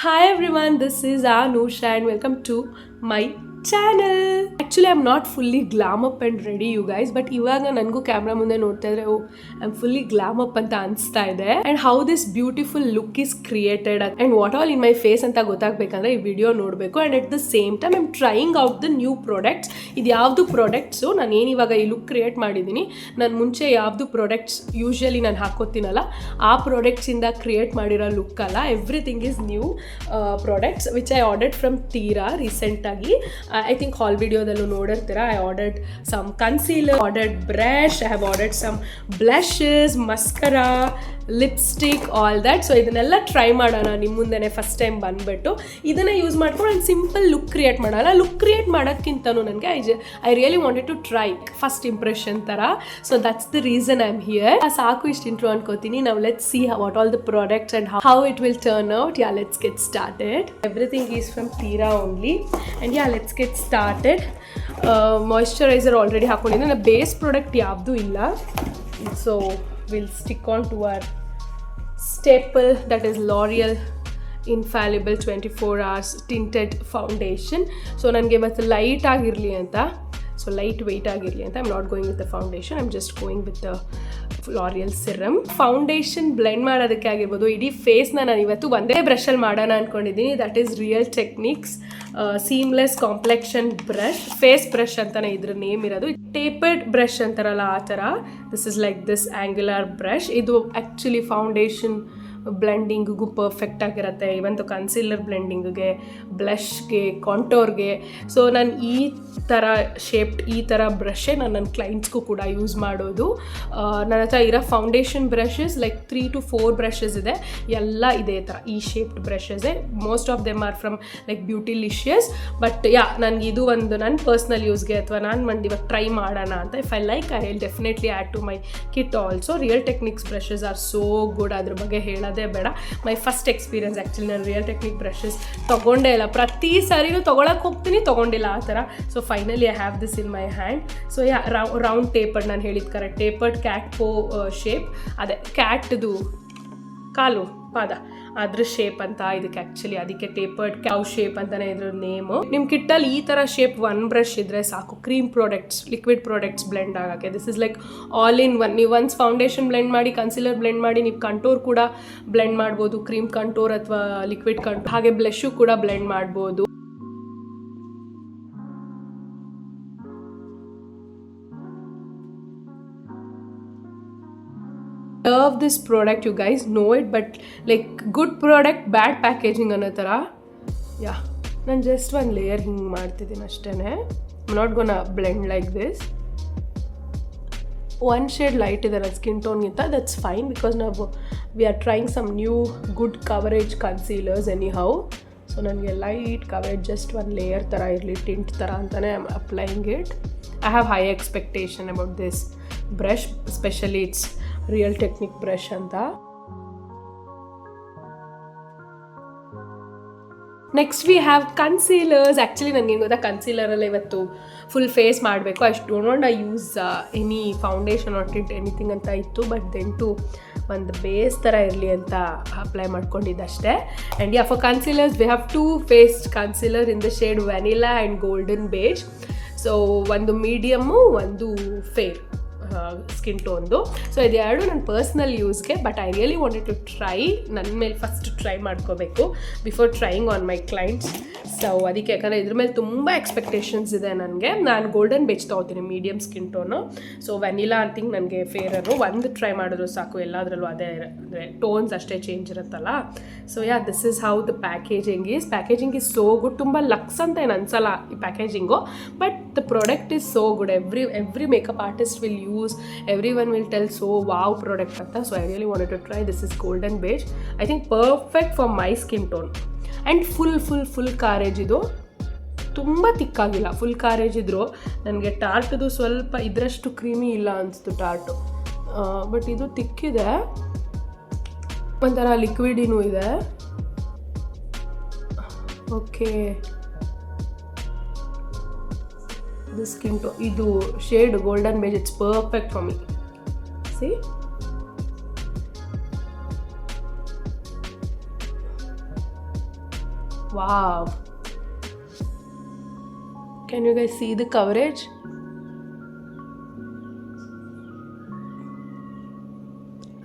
Hi everyone, this is Anusha and welcome to my channel. Actually, I'm not fully glam up and ready, you guys, but ಇವಾಗ ನನಗೂ camera ಮುಂದೆ ನೋಡ್ತಾ ಇದ್ರೆ I'm fully glam up ಅಂತ ಅನಿಸ್ತಾ ಇದೆ. And how this beautiful look is created and what all in my face ಅಂತ ಗೊತ್ತಾಗಬೇಕಂದ್ರೆ ಈ ವಿಡಿಯೋ ನೋಡಬೇಕು. And at the same time I'm trying out the new products. ಇದು ಯಾವುದು ಪ್ರಾಡಕ್ಟ್ಸು ನಾನು ಏನು ಇವಾಗ ಈ ಲುಕ್ ಕ್ರಿಯೇಟ್ ಮಾಡಿದ್ದೀನಿ, ನಾನು ಮುಂಚೆ ಯಾವುದು ಪ್ರಾಡಕ್ಟ್ಸ್ ಯೂಶಲಿ ನಾನು ಹಾಕೋತೀನಲ್ಲ ಆ ಪ್ರಾಡಕ್ಟ್ಸಿಂದ ಕ್ರಿಯೇಟ್ ಮಾಡಿರೋ ಲುಕ್ ಅಲ್ಲ. Everything is new products which I ordered from ತೀರಾ ರೀಸೆಂಟಾಗಿ. I think haul videodallu nodirtira. I ordered some concealer, ordered brush, I have ordered some blushes, mascara, lipstick, all that. So idanella try madana ನಿಮ್ಮ ಮುಂದೆನೆ first time ಬಂದ್ಬಿಟ್ಟು ಇದನ್ನ use ಮಾಡ್ಕೊಂಡು ಒಂದು simple look create ಮಾಡಲ್ಲ. Look create ಮಾಡೋಕ್ಕಿಂತನೂ ನನಗೆ I really wanted to try first impression ಥರ. So that's the reason I am here. ಸಾಕು ಇಷ್ಟು ಇಂಟ್ರೋ ಅನ್ಕೋತೀನಿ. ನಾವು let's see what all the products and how it will turn out. Yeah let's get started. Everything is from Tira only and yeah let's get started. Moisturiser already ಹಾಕೊಂಡಿದ್ದೀನಿ. ನನ್ನ base product ಯಾವುದೂ ಇಲ್ಲ. So we'll stick on to our staple, that is L'Oreal Infallible 24 hours tinted foundation. So ನನಗೆ ಇವತ್ತು light ಆಗಿರಲಿ ಅಂತ, so light weight ಆಗಿರಲಿ ಅಂತ I'm not going with the foundation, I'm just going with the L'Oreal serum. Foundation blend ಮಾಡೋದಕ್ಕೆ ಆಗಿರ್ಬೋದು, ಇಡೀ ಫೇಸ್ನ ನಾನು ಇವತ್ತು ಒಂದೇ ಬ್ರಷಲ್ಲಿ ಮಾಡೋಣ ಅಂದ್ಕೊಂಡಿದ್ದೀನಿ. That is real techniques seamless complexion brush, face brush ಅಂತಲೇ ಇದ್ರ ನೇಮ್ ಇರೋದು. ಟೇಪರ್ಡ್ ಬ್ರಷ್ ಅಂತಾರಲ್ಲ ಆ ಥರ. This is like this angular brush. ಇದು ಆ್ಯಕ್ಚುಲಿ ಫೌಂಡೇಶನ್ ಬ್ಲೆಂಡಿಂಗಿಗೂ ಪರ್ಫೆಕ್ಟ್ ಆಗಿರುತ್ತೆ, ಇವಂತು ಕನ್ಸೀಲರ್ ಬ್ಲೆಂಡಿಂಗಿಗೆ, ಬ್ಲಷ್ಗೆ, ಕಾಂಟೋರ್ಗೆ. ಸೊ ನಾನು ಈ ಥರ ಶೇಪ್ಡ್ ಈ ಥರ ಬ್ರಷೇ ನಾನು ನನ್ನ ಕ್ಲೈಂಟ್ಸ್ಗೂ ಕೂಡ ಯೂಸ್ ಮಾಡೋದು. ನನ್ನ ಹತ್ರ ಇರೋ foundation brushes like 3 to 4 brushes ಇದೆ, ಎಲ್ಲ ಇದೇ ಥರ ಈ ಶೇಪ್ಡ್ ಬ್ರಷಸ್ಸೇ. Most of them are from like Beautilicious. But yeah ನನಗೆ ಇದು ಒಂದು ನನ್ನ ಪರ್ಸ್ನಲ್ ಯೂಸ್ಗೆ ಅಥವಾ ನಾನು ಒಂದು ಇವಾಗ ಟ್ರೈ ಮಾಡೋಣ ಅಂತ if I like I will definitely add to my kit also. Real techniques brushes are so good, ಅದ್ರ ಬಗ್ಗೆ ಹೇಳೋದೇ ಬೇಡ. ಮೈ ಫಸ್ಟ್ ಎಕ್ಸ್ಪೀರಿಯನ್ಸ್ ಆ್ಯಕ್ಚುಲಿ ನಾನು ರಿಯಲ್ ಟೆಕ್ನಿಕ್ ಬ್ರಷಸ್ ತೊಗೊಂಡೇ ಇಲ್ಲ. ಪ್ರತಿ ಸಾರಿನೂ ತೊಗೊಳಕ್ಕೆ ಹೋಗ್ತೀನಿ, ತೊಗೊಂಡಿಲ್ಲ ಆ ಥರ. So finally I have this in my hand. So ya round tapered, ನಾನು ಹೇಳಿದ್ದು correct, tapered cat paw shape. ಅದೇ ಕ್ಯಾಟ್ದು ಕಾಲು ಪಾದ ಅದ್ರ ಶೇಪ್ ಅಂತ ಇದಕ್ಕೆ ಆ್ಯಕ್ಚುಲಿ, ಅದಕ್ಕೆ ಟೇಪರ್ಡ್ ಕ್ಯಾವ್ ಶೇಪ್ ಅಂತಲೇ ಇದ್ರ ನೇಮು. ನಿಮ್ಮ ಕಿಟ್ಟಲ್ಲಿ ಈ ಥರ ಶೇಪ್ ಒನ್ ಬ್ರಷ್ ಇದ್ದರೆ ಸಾಕು cream products, liquid products blend ಆಗೋಕ್ಕೆ. This is like all in one. ನೀವು ಒನ್ಸ್ ಫೌಂಡೇಶನ್ ಬ್ಲೆಂಡ್ ಮಾಡಿ, ಕನ್ಸಿಲರ್ ಬ್ಲೆಂಡ್ ಮಾಡಿ, ನೀವು ಕಂಟೋರ್ ಕೂಡ ಬ್ಲೆಂಡ್ ಮಾಡ್ಬೋದು, ಕ್ರೀಮ್ ಕಂಟೋರ್ ಅಥವಾ ಲಿಕ್ವಿಡ್ ಕಂಟೋರ್, ಹಾಗೆ ಬ್ಲಷು ಕೂಡ ಬ್ಲೆಂಡ್ ಮಾಡ್ಬೋದು. Love this product, you guys know it, but like good product bad packaging ಅನ್ನೋ ಥರ. ಯಾ ನಾನು ಜಸ್ಟ್ ಒಂದು ಲೇಯರ್ ಹಿಂಗೆ ಮಾಡ್ತಿದ್ದೀನಿ ಅಷ್ಟೇ. I'm not gonna blend like this. One shade light ಇದೆ ನನ್ನ ಸ್ಕಿನ್ ಟೋನ್ಗಿಂತ, ದಟ್ಸ್ ಫೈನ್ ಬಿಕಾಸ್ ನಾವು we are trying some new good coverage concealers anyhow. So ನನಗೆ ಲೈಟ್ ಕವರೇಜ್ ಜಸ್ಟ್ ಒಂದು ಲೇಯರ್ ಥರ ಇರಲಿ, ಟಿಂಟ್ ಥರ ಅಂತಲೇ I am applying it. I have high expectation about this brush, specially it's real technique brush ಅಂತ. Next we have concealers. Actually ನನಗೇನು ಗೊತ್ತಾ, ಕನ್ಸೀಲರಲ್ಲ ಇವತ್ತು ಫುಲ್ ಫೇಸ್ ಮಾಡಬೇಕು. I don't I use any foundation or tint anything ಅಂತ ಇತ್ತು, but then too ಒಂದು base ಥರ ಇರಲಿ ಅಂತ ಅಪ್ಲೈ ಮಾಡ್ಕೊಂಡಿದ್ದಷ್ಟೇ. And yeah for concealers we have 2 Faced concealer in the shade vanilla and golden beige. So ಒಂದು medium, ಒಂದು fair skin ಟೋನ್ದು. ಸೊ ಇದೆರಡು ನನ್ನ ಪರ್ಸ್ನಲ್ ಯೂಸ್ಗೆ, but I really wanted to try. ನನ್ನ ಮೇಲೆ ಫಸ್ಟ್ ಟ್ರೈ ಮಾಡ್ಕೋಬೇಕು before trying on my clients. So ಅದಕ್ಕೆ, ಯಾಕಂದರೆ ಇದ್ರ ಮೇಲೆ ತುಂಬ ಎಕ್ಸ್ಪೆಕ್ಟೇಷನ್ಸ್ ಇದೆ ನನಗೆ. ನಾನು ಗೋಲ್ಡನ್ ಬೇಜ್ ತೊಗೋತೀನಿ, medium skin tone. So vanilla ಅಂತಿಂಗ್ ನನಗೆ ಫೇರರು. ಒಂದು ಟ್ರೈ ಮಾಡಿದ್ರು ಸಾಕು, ಎಲ್ಲದರಲ್ಲೂ ಅದೇ ಅಂದರೆ ಟೋನ್ಸ್ ಅಷ್ಟೇ ಚೇಂಜ್ ಇರುತ್ತಲ್ಲ. So yeah this is how the packaging is so good. ತುಂಬ ಲಕ್ಸ್ ಅಂತ ಏನು ಅನ್ಸಲ್ಲ ಈ packaging, but the product is so good. Every makeup artist will use, everyone will tell so wow product anta. So I really wanted to try. This is golden beige. I think perfect for my skin tone and full coverage. ಇದು ತುಂಬ ತಿಕ್ಕಾಗಿಲ್ಲ, full coverage ಇದ್ರು. ನನಗೆ ಟಾರ್ಟ್ದು ಸ್ವಲ್ಪ ಇದರಷ್ಟು creamy ಇಲ್ಲ ಅನಿಸ್ತು ಟಾರ್ಟು, but ಇದು ತಿಕ್ಕಿದೆ, ಒಂಥರ ಲಿಕ್ವಿಡಿನೂ ಇದೆ. ಓಕೆ, this skin tone, ಇದು shade golden beige, it's perfect for me. See wow, can you guys see the coverage?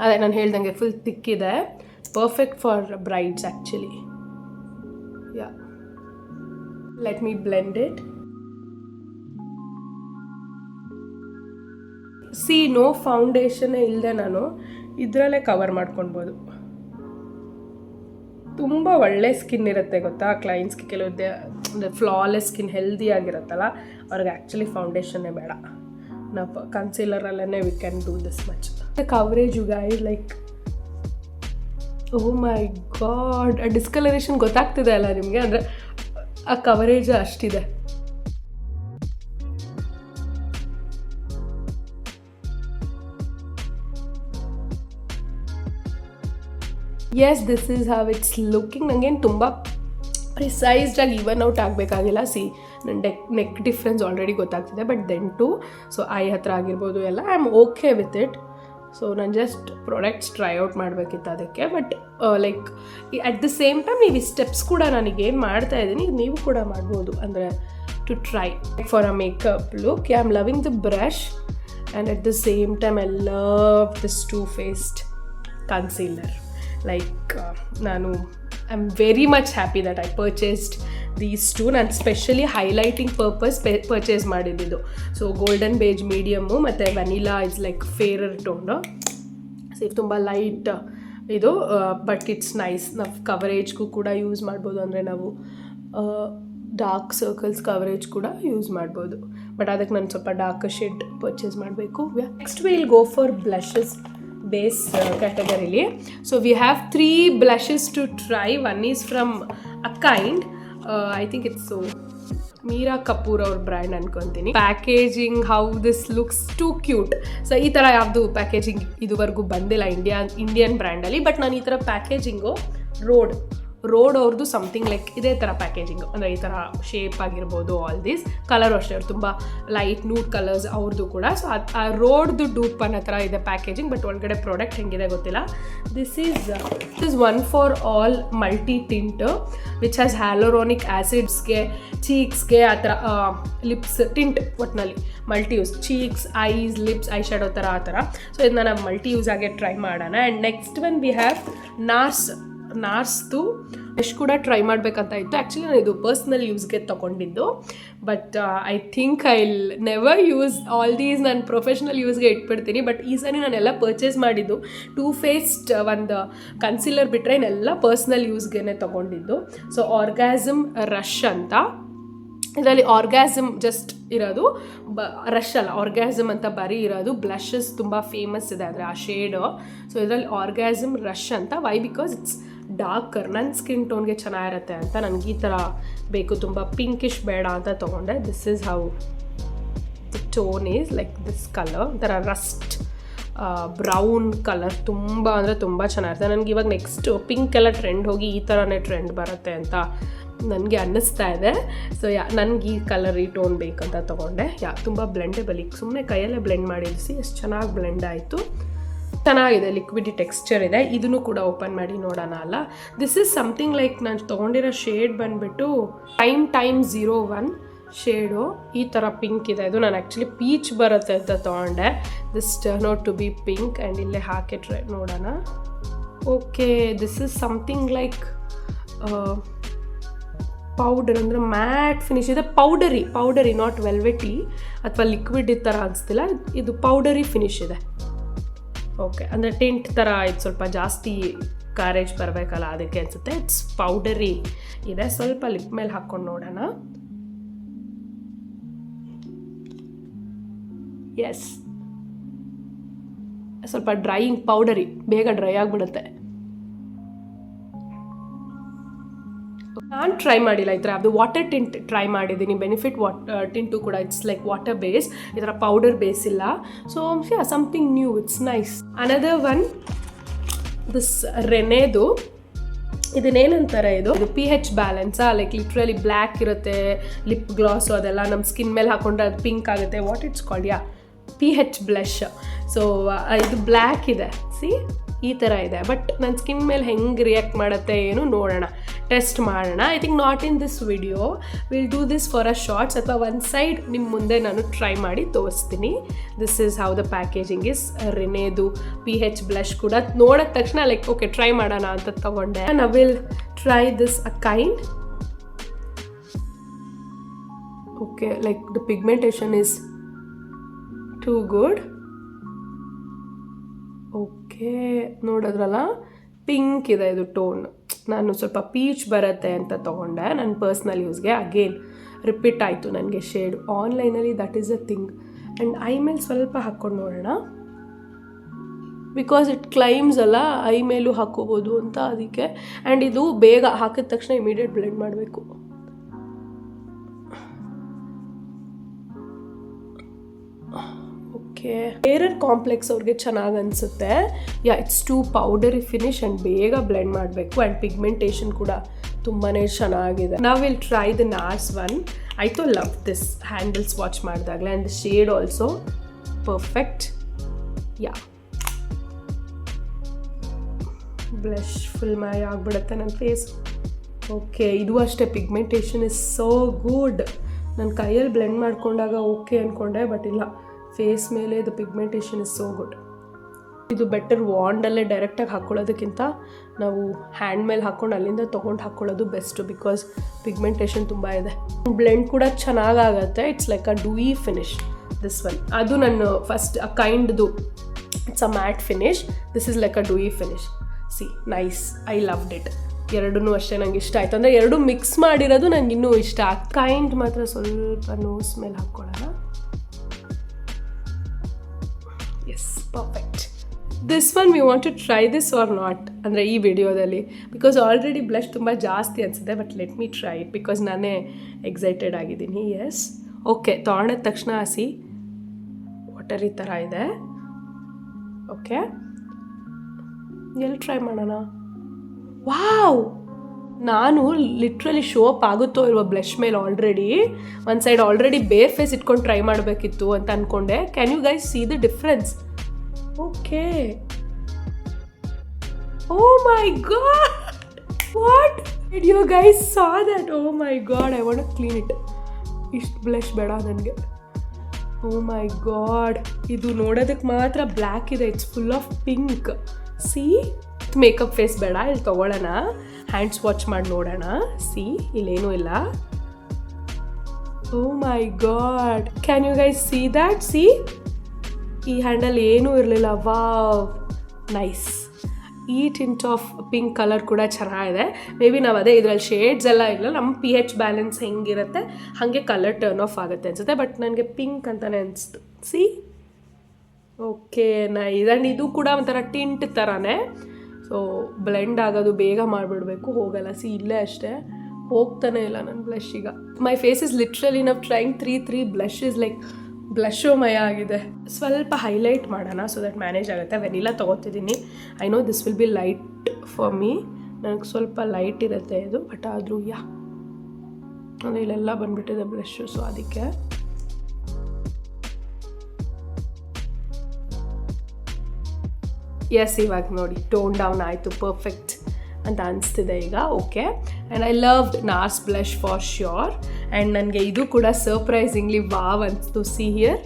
ಅದೇ ನಾನು ಹೇಳ್ದಂಗೆ ಫುಲ್ ತಿಕ್ಕಿದೆ, perfect for brides actually. Yeah, let me blend it. See, no ಫೌಂಡೇಶನ್ನೇ ಇಲ್ಲದೆ ನಾನು ಇದರಲ್ಲೇ cover ಮಾಡ್ಕೊಳ್ಬೋದು. ತುಂಬ ಒಳ್ಳೆ ಸ್ಕಿನ್ ಇರುತ್ತೆ ಗೊತ್ತಾ ಕ್ಲೈಂಟ್ಸ್ಗೆ. ಕೆಲವ್ರದ್ದೇ ಅಂದರೆ ಫ್ಲಾಲೆಸ್ ಸ್ಕಿನ್ ಹೆಲ್ದಿ ಆಗಿರುತ್ತಲ್ಲ, ಅವ್ರಿಗೆ ಆ್ಯಕ್ಚುಲಿ ಫೌಂಡೇಶನ್ನೇ ಬೇಡ. ನಾವು ಕನ್ಸೀಲರಲ್ಲೇ we can do this much. Coverage you guys, like oh my god, ಆ ಡಿಸ್ಕಲರೇಷನ್ ಗೊತ್ತಾಗ್ತಿದೆ ಅಲ್ಲ ನಿಮಗೆ? ಅಂದರೆ ಆ ಕವರೇಜ್ ಅಷ್ಟಿದೆ. Yes, this is how it's looking. ನನಗೇನು ತುಂಬ ಪ್ರಿಸೈಸ್ಡಾಗಿ ಈವನ್ ಔಟ್ ಆಗಬೇಕಾಗಿಲ್ಲ. ಸಿ, ನನ್ನ ನೆಕ್ ಡಿಫ್ರೆನ್ಸ್ ಆಲ್ರೆಡಿ ಗೊತ್ತಾಗ್ತಿದೆ, but then too so eye ಹತ್ರ ಆಗಿರ್ಬೋದು ಎಲ್ಲ I am okay with it. So ನಾನು ಜಸ್ಟ್ ಪ್ರಾಡಕ್ಟ್ಸ್ ಟ್ರೈ ಔಟ್ ಮಾಡಬೇಕಿತ್ತು ಅದಕ್ಕೆ. But like at the same time ನೀವು ಈ ಸ್ಟೆಪ್ಸ್ ಕೂಡ ನನಗೇನು ಮಾಡ್ತಾ ಇದ್ದೀನಿ ನೀವು ಕೂಡ ಮಾಡ್ಬೋದು. ಅಂದರೆ to try for a makeup look. I am loving the brush and at the same time I love this Too Faced concealer. Like ನಾನು I am very much happy that I purchased these two. ನಾನು specially highlighting purpose purchase ಮಾಡಿದ್ದು. So golden beige medium ಮತ್ತು vanilla is like fairer tone. So ಇದು ತುಂಬ light ಇದು, but it's nice. ನಾವು ಕವರೇಜ್ಗೂ ಕೂಡ use ಮಾಡ್ಬೋದು. ಅಂದರೆ ನಾವು ಡಾರ್ಕ್ ಸರ್ಕಲ್ಸ್ ಕವರೇಜ್ ಕೂಡ ಯೂಸ್ ಮಾಡ್ಬೋದು. ಬಟ್ ಅದಕ್ಕೆ ನಾನು ಸ್ವಲ್ಪ ಡಾರ್ಕ್ ಶೇಡ್ ಪರ್ಚೇಸ್ ಮಾಡಬೇಕು. Next will go for blushes base ಕ್ಯಾಟಗರಿಲಿ. So we have 3 blushes to try. One is from Akind, I think it's Mira Kapoor ಅವ್ರ ಬ್ರ್ಯಾಂಡ್ ಅನ್ಕೊತೀನಿ. Packaging how this looks too cute. So ಈ ಥರ ಯಾವುದು ಪ್ಯಾಕೇಜಿಂಗ್ ಇದುವರೆಗೂ ಬಂದಿಲ್ಲ ಇಂಡಿಯನ್ ಬ್ರ್ಯಾಂಡಲ್ಲಿ. ಬಟ್ ನಾನು ಈ ಥರ ಪ್ಯಾಕೇಜಿಂಗು ರೋಡ್ ಅವ್ರದ್ದು ಸಮಥಿಂಗ್ ಲೈಕ್ ಇದೇ ಥರ ಪ್ಯಾಕೇಜಿಂಗು. ಅಂದರೆ ಈ ಥರ ಶೇಪ್ ಆಗಿರ್ಬೋದು, ಆಲ್ ದೀಸ್ ಕಲರ್ ಅಷ್ಟೇ, ಅವ್ರು ತುಂಬ ಲೈಟ್ ನೂಡ್ ಕಲರ್ಸ್ ಅವ್ರದ್ದು ಕೂಡ. ಸೊ ಆ ರೋಡ್ದು ಡೂಪ್ ಅನ್ನೋ ಥರ ಇದೆ ಪ್ಯಾಕೇಜಿಂಗ್. ಬಟ್ ಒಳಗಡೆ ಪ್ರಾಡಕ್ಟ್ ಹೆಂಗಿದೆ ಗೊತ್ತಿಲ್ಲ. This is one for all multi tint which has hyaluronic ಆ್ಯಸಿಡ್ಸ್ಗೆ, ಚೀಕ್ಸ್ಗೆ, ಆ ಥರ ಲಿಪ್ಸ್ ಟಿಂಟ್, ಒಟ್ಟಿನಲ್ಲಿ multi use, cheeks, eyes, lips, eye shadow ಥರ ಆ ಥರ. ಸೊ ಇದನ್ನ ನಾವು ಮಲ್ಟಿ ಯೂಸ್ ಆಗಿ ಟ್ರೈ ಮಾಡೋಣ. And next one we have ನಾರ್ಸ್ದು ಬ್ರಷ್ ಕೂಡ ಟ್ರೈ ಮಾಡಬೇಕಂತ ಇತ್ತು. ಆ್ಯಕ್ಚುಲಿ ನಾನು ಇದು ಪರ್ಸ್ನಲ್ ಯೂಸ್ಗೆ ತೊಗೊಂಡಿದ್ದು. But I think I will never use all these. ನಾನು ಪ್ರೊಫೆಷ್ನಲ್ ಯೂಸ್ಗೆ ಇಟ್ಬಿಡ್ತೀನಿ. ಬಟ್ ಈ ಸರಿ ನಾನೆಲ್ಲ ಪರ್ಚೇಸ್ ಮಾಡಿದ್ದು Too Faced ಒಂದು ಕನ್ಸೀಲರ್ ಬಿಟ್ಟರೆ ಇನ್ನೆಲ್ಲ ಪರ್ಸ್ನಲ್ ಯೂಸ್ಗೆ ತೊಗೊಂಡಿದ್ದು. ಸೊ ಆರ್ಗ್ಯಾಸಮ್ ರಶ್ ಅಂತ, ಇದರಲ್ಲಿ ಆರ್ಗ್ಯಾಸಮ್ ಜಸ್ಟ್ ಇರೋದು, ರಶ್ ಅಲ್ಲ, ಆರ್ಗ್ಯಾಸಮ್ ಅಂತ ಬರೀ ಇರೋದು. ಬ್ಲಷಸ್ ತುಂಬ ಫೇಮಸ್ ಇದೆ ಆದರೆ ಆ ಶೇಡು. ಸೊ ಇದರಲ್ಲಿ ಆರ್ಗ್ಯಾಸಮ್ ರಶ್ ಅಂತ. ವೈ? ಬಿಕಾಸ್ ಇಟ್ಸ್ ಡಾರ್ಕರ್, ನನ್ನ ಸ್ಕಿನ್ ಟೋನ್ಗೆ ಚೆನ್ನಾಗಿರುತ್ತೆ ಅಂತ ನನಗೆ ಈ ಥರ ಬೇಕು, ತುಂಬ ಪಿಂಕಿಶ್ ಬೇಡ ಅಂತ ತೊಗೊಂಡೆ. This is how the tone is, like this colour ಒಂಥರ ರಸ್ಟ್ ಬ್ರೌನ್ ಕಲರ್. ತುಂಬ ಅಂದರೆ ತುಂಬ ಚೆನ್ನಾಗಿರುತ್ತೆ. ನನಗೆ ಇವಾಗ ನೆಕ್ಸ್ಟ್ ಪಿಂಕ್ ಎಲ್ಲ ಟ್ರೆಂಡ್ ಹೋಗಿ ಈ ಥರನೇ ಟ್ರೆಂಡ್ ಬರುತ್ತೆ ಅಂತ ನನಗೆ ಅನ್ನಿಸ್ತಾ ಇದೆ. ಸೊ ನನಗೆ ಈ ಕಲರ್, ಈ ಟೋನ್ ಬೇಕಂತ ತೊಗೊಂಡೆ. ತುಂಬ ಬ್ಲೆಂಡೇಬಲ್, ಈಗ ಸುಮ್ಮನೆ ಕೈಯಲ್ಲೇ ಬ್ಲೆಂಡ್ ಮಾಡಿಸಿ ಎಷ್ಟು ಚೆನ್ನಾಗಿ ಬ್ಲೆಂಡ್ ಆಯಿತು. ಚೆನ್ನಾಗಿದೆ, ಲಿಕ್ವಿಡಿ ಟೆಕ್ಸ್ಚರ್ ಇದೆ. ಇದನ್ನು ಕೂಡ ಓಪನ್ ಮಾಡಿ ನೋಡೋಣ ಅಲ್ಲ. ದಿಸ್ ಈಸ್ ಸಮಥಿಂಗ್ ಲೈಕ್ ನಾನು ತೊಗೊಂಡಿರೋ ಶೇಡ್ ಬಂದುಬಿಟ್ಟು ಟೈಮ್ 01 ಶೇಡು. ಈ ಥರ ಪಿಂಕ್ ಇದೆ. ಇದು ನಾನು ಆ್ಯಕ್ಚುಲಿ ಪೀಚ್ ಬರುತ್ತೆ ಅಂತ ತೊಗೊಂಡೆ. This turn out to be pink. And ಇಲ್ಲೇ ಹಾಕಿ ಟ್ರೈ ನೋಡೋಣ. Okay, this is something like powder, ಅಂದರೆ ಮ್ಯಾಟ್ ಫಿನಿಶ್ ಇದೆ. ಪೌಡರಿ ನಾಟ್ ವೆಲ್ವೆಟಿ ಅಥವಾ ಲಿಕ್ವಿಡ್ ಈ ಥರ ಅನಿಸ್ತಿಲ್ಲ. ಇದು ಪೌಡರಿ ಫಿನಿಶ್ ಇದೆ. ಓಕೆ, ಅಂದರೆ ಟಿಂಟ್ ಥರ ಇದು ಸ್ವಲ್ಪ ಜಾಸ್ತಿ ಕಾರೇಜ್ ಬರಬೇಕಲ್ಲ ಅದಕ್ಕೆ ಅನಿಸುತ್ತೆ. ಇಟ್ಸ್ ಪೌಡರಿ ಇದೆ. ಸ್ವಲ್ಪ ಲಿಪ್ ಮೇಲೆ ಹಾಕ್ಕೊಂಡು ನೋಡೋಣ. ಎಸ್, ಸ್ವಲ್ಪ ಡ್ರೈಯಿಂಗ್, ಪೌಡರಿ, ಬೇಗ ಡ್ರೈ ಆಗಿಬಿಡುತ್ತೆ. ನಾನು ಟ್ರೈ ಮಾಡಿಲ್ಲ ಈ ಥರ. ಅದು ವಾಟರ್ ಟಿಂಟ್ ಟ್ರೈ ಮಾಡಿದ್ದೀನಿ. ಬೆನಿಫಿಟ್ ಟಿಂಟು ಕೂಡ ಇಟ್ಸ್ ಲೈಕ್ ವಾಟರ್ ಬೇಸ್, ಈ ಥರ ಪೌಡರ್ ಬೇಸ್ ಇಲ್ಲ. So something new, it's nice. Another one this ರೆನೆದು, ಇದನ್ನೇನಂತಾರೆ, ಇದು PH ಬ್ಯಾಲೆನ್ಸಾ, ಲೈಕ್ ಲಿಟ್ರಲಿ ಬ್ಲ್ಯಾಕ್ ಇರುತ್ತೆ. ಲಿಪ್ ಗ್ಲಾಸು ಅದೆಲ್ಲ ನಮ್ಮ ಸ್ಕಿನ್ ಮೇಲೆ ಹಾಕೊಂಡ್ರೆ ಅದು ಪಿಂಕ್ ಆಗುತ್ತೆ. What it's called? PH blush. So ಇದು ಬ್ಲ್ಯಾಕ್ ಇದೆ. ಸಿ, ಈ ಥರ ಇದೆ. ಬಟ್ ನನ್ನ ಸ್ಕಿನ್ ಮೇಲೆ ಹೆಂಗೆ ರಿಯಾಕ್ಟ್ ಮಾಡುತ್ತೆ ಏನು ನೋಡೋಣ, ಟೆಸ್ಟ್ ಮಾಡೋಣ. I think not in this video, will do this for a shorts, ಅಥವಾ ಒನ್ ಸೈಡ್ ನಿಮ್ಮ ಮುಂದೆ ನಾನು ಟ್ರೈ ಮಾಡಿ ತೋರಿಸ್ತೀನಿ. This is how the packaging is. ರಿನೇದು PH ಬ್ಲಷ್ ಕೂಡ ನೋಡಿದ ತಕ್ಷಣ ಲೈಕ್ ಓಕೆ ಟ್ರೈ ಮಾಡೋಣ ಅಂತ ತೊಗೊಂಡೆ. I will try this Akind. Okay, like the pigmentation is too good. Okay, ನೋಡಿದ್ರಲ್ಲ ಪಿಂಕ್ ಇದೆ ಇದು ಟೋನ್. ನಾನು ಸ್ವಲ್ಪ ಪೀಚ್ ಬರುತ್ತೆ ಅಂತ ತೊಗೊಂಡೆ ನನ್ನ ಪರ್ಸ್ನಲ್ ಯೂಸ್ಗೆ. ಅಗೇನ್ ರಿಪೀಟ್ ಆಯಿತು ನನಗೆ ಶೇಡ್. ಆನ್ಲೈನಲ್ಲಿ that is a thing. And eye ಮೇಲೆ ಸ್ವಲ್ಪ ಹಾಕ್ಕೊಂಡು ನೋಡೋಣ, ಬಿಕಾಸ್ ಇಟ್ ಕ್ಲೈಮ್ಸ್ ಅಲ್ಲ, ಐ ಮೇಲೂ ಹಾಕೋಬೋದು ಅಂತ ಅದಕ್ಕೆ. ಆ್ಯಂಡ್ ಇದು ಬೇಗ ಹಾಕಿದ ತಕ್ಷಣ ಇಮಿಡಿಯೇಟ್ ಬ್ಲೆಂಡ್ ಮಾಡಬೇಕು. ಏರರ್ ಕಾಂಪ್ಲೆಕ್ಸ್ ಅವ್ರಿಗೆ ಚೆನ್ನಾಗಿ ಅನಿಸುತ್ತೆ. Yeah, it's too powdery finish and ಬೇಗ ಬ್ಲೆಂಡ್ ಮಾಡಬೇಕು. ಆ್ಯಂಡ್ ಪಿಗ್ಮೆಂಟೇಷನ್ ಕೂಡ ತುಂಬಾ ಚೆನ್ನಾಗಿದೆ. ನಾವು will try the NARS one. I too love this handle swatch ಮಾಡಿದಾಗಲೇ. And the shade also perfect. Yeah, blush full ಮೈ ಆಗಿಬಿಡುತ್ತೆ ನನ್ನ ಫೇಸ್. ಓಕೆ, ಇದು ಅಷ್ಟೇ ಪಿಗ್ಮೆಂಟೇಷನ್ ಇಸ್ ಸೋ ಗುಡ್. ನನ್ನ ಕೈಯಲ್ಲಿ ಬ್ಲೆಂಡ್ ಮಾಡ್ಕೊಂಡಾಗ ಓಕೆ ಅಂದ್ಕೊಂಡೆ, ಬಟ್ ಇಲ್ಲ, ಫೇಸ್ ಮೇಲೆ the pigmentation is so good. ಇದು ಬೆಟರ್ ವಾಂಡಲ್ಲೇ ಡೈರೆಕ್ಟಾಗಿ ಹಾಕ್ಕೊಳ್ಳೋದಕ್ಕಿಂತ ನಾವು ಹ್ಯಾಂಡ್ ಮೇಲೆ ಹಾಕ್ಕೊಂಡು ಅಲ್ಲಿಂದ ತೊಗೊಂಡು ಹಾಕ್ಕೊಳ್ಳೋದು ಬೆಸ್ಟು, ಬಿಕಾಸ್ ಪಿಗ್ಮೆಂಟೇಷನ್ ತುಂಬ ಇದೆ. ಬ್ಲೆಂಡ್ ಕೂಡ ಚೆನ್ನಾಗಾಗತ್ತೆ. It's like a dewy finish this one. ಅದು ನನ್ನ ಫಸ್ಟ್ ಕೈಂಡ್ದು it's a matte finish. This is like a dewy finish. See, nice, I loved it. ಎರಡೂ ಅಷ್ಟೇ ನಂಗೆ ಇಷ್ಟ ಆಯಿತು. ಅಂದರೆ ಎರಡು ಮಿಕ್ಸ್ ಮಾಡಿರೋದು ನಂಗೆ ಇನ್ನೂ ಇಷ್ಟ ಆಗ್ತದೆ. ಕೈಂಡ್ ಮಾತ್ರ ಸ್ವಲ್ಪ ನೋಸ್ ಮೇಲೆ ಹಾಕ್ಕೊಳ್ಳೋಣ. Yes, perfect. This one we want to try this or not ಅಂದರೆ ಈ ವಿಡಿಯೋದಲ್ಲಿ, ಬಿಕಾಸ್ ಆಲ್ರೆಡಿ ಬ್ಲಷ್ ತುಂಬ ಜಾಸ್ತಿ ಅನಿಸುತ್ತೆ. But let me try it, because ನಾನೇ ಎಕ್ಸೈಟೆಡ್ ಆಗಿದ್ದೀನಿ. ಎಸ್, ಓಕೆ, ತೊಗೊಂಡಿದ ತಕ್ಷಣ ಹಸಿ ವಾಟರ್ ಈ ಥರ ಇದೆ. ಓಕೆ, ಎಲ್ಲಿ ಟ್ರೈ ಮಾಡೋಣ? ವಾವ್, ನಾನು ಲಿಟ್ರಲಿ ಶೋ ಅಪ್ ಆಗುತ್ತೋ ಇರುವ ಬ್ಲಷ್ ಮೇಲೆ ಆಲ್ರೆಡಿ ಒಂದು ಸೈಡ್ ಆಲ್ರೆಡಿ ಬೇರ್ ಫೇಸ್ ಇಟ್ಕೊಂಡು ಟ್ರೈ ಮಾಡಬೇಕಿತ್ತು ಅಂತ ಅಂದ್ಕೊಂಡೆ. Can you guys see the difference? Okay, oh my god, what did you guys saw that? Oh my god, I want to clean it. ಇಷ್ಟು blush ಬೇಡ ನನಗೆ. ಓ my god, ಇದು ನೋಡೋದಕ್ಕೆ ಮಾತ್ರ ಬ್ಲ್ಯಾಕ್ ಇದೆ. It's full of pink. See, makeup face ಬೇಡ, ಇಲ್ಲಿ ತೊಗೊಳ್ಳೋಣ. ಹ್ಯಾಂಡ್ಸ್ ವಾಚ್ ಮಾಡಿ ನೋಡೋಣ. ಸಿ, ಇಲ್ಲೇನೂ ಇಲ್ಲ. Oh my god, can you guys see that? See, ಈ ಹ್ಯಾಂಡಲ್ ಏನೂ ಇರಲಿಲ್ಲ. Wow, nice. ಈ ಟಿಂಟ್ ಆಫ್ ಪಿಂಕ್ ಕಲರ್ ಕೂಡ ಚೆನ್ನಾಗಿದೆ. ಮೇ ಬಿ ನಾವು ಅದೇ ಇದರಲ್ಲಿ ಶೇಡ್ಸ್ ಎಲ್ಲ ಇಲ್ಲ, ನಮ್ಮ PH ಬ್ಯಾಲೆನ್ಸ್ ಹೆಂಗಿರುತ್ತೆ ಹಾಗೆ ಕಲರ್ ಟರ್ನ್ ಆಫ್ ಆಗುತ್ತೆ ಅನಿಸುತ್ತೆ. ಬಟ್ ನನಗೆ ಪಿಂಕ್ ಅಂತಲೇ ಅನಿಸ್ತು. C, okay, nice. ಆ್ಯಂಡ್ ಇದು ಕೂಡ ಒಂಥರ ಟಿಂಟ್ ಥರನೇ. ಸೊ ಬ್ಲೆಂಡ್ ಆಗೋದು ಬೇಗ ಮಾಡಿಬಿಡ್ಬೇಕು, ಹೋಗಲ್ಲ. ಸಿ, ಇಲ್ಲೇ ಅಷ್ಟೇ, ಹೋಗ್ತಾನೆ ಇಲ್ಲ ನನ್ನ ಬ್ಲಷ್ ಈಗ. ಮೈ ಫೇಸ್ ಇಸ್ ಲಿಟ್ರಲಿ ನಾವು trying three blush is like ಬ್ಲಷೋಮಯ ಆಗಿದೆ. ಸ್ವಲ್ಪ ಹೈಲೈಟ್ ಮಾಡೋಣ ಸೊ ದಟ್ ಮ್ಯಾನೇಜ್ ಆಗುತ್ತೆ. ವೆನಿಲಾ ತೊಗೋತಿದ್ದೀನಿ. I know this will be light for me. ನನಗೆ ಸ್ವಲ್ಪ ಲೈಟ್ ಇರುತ್ತೆ ಇದು, ಬಟ್ ಆದರೂ ಯಾ, ಅಂದರೆ ಇಲ್ಲೆಲ್ಲ ಬಂದುಬಿಟ್ಟಿದೆ ಬ್ಲಷು, ಸೊ ಅದಕ್ಕೆ. ಎಸ್, ಇವಾಗ ನೋಡಿ ಟೋನ್ ಡೌನ್ ಆಯಿತು, ಪರ್ಫೆಕ್ಟ್ ಅಂತ ಅನಿಸ್ತಿದೆ ಈಗ. Okay, and I love NARS blush for sure. And ನನಗೆ ಇದು ಕೂಡ ಸರ್ಪ್ರೈಸಿಂಗ್ಲಿ ವಾವ್ ಅನಿಸ್ತು. ಸಿ ಹಿಯರ್,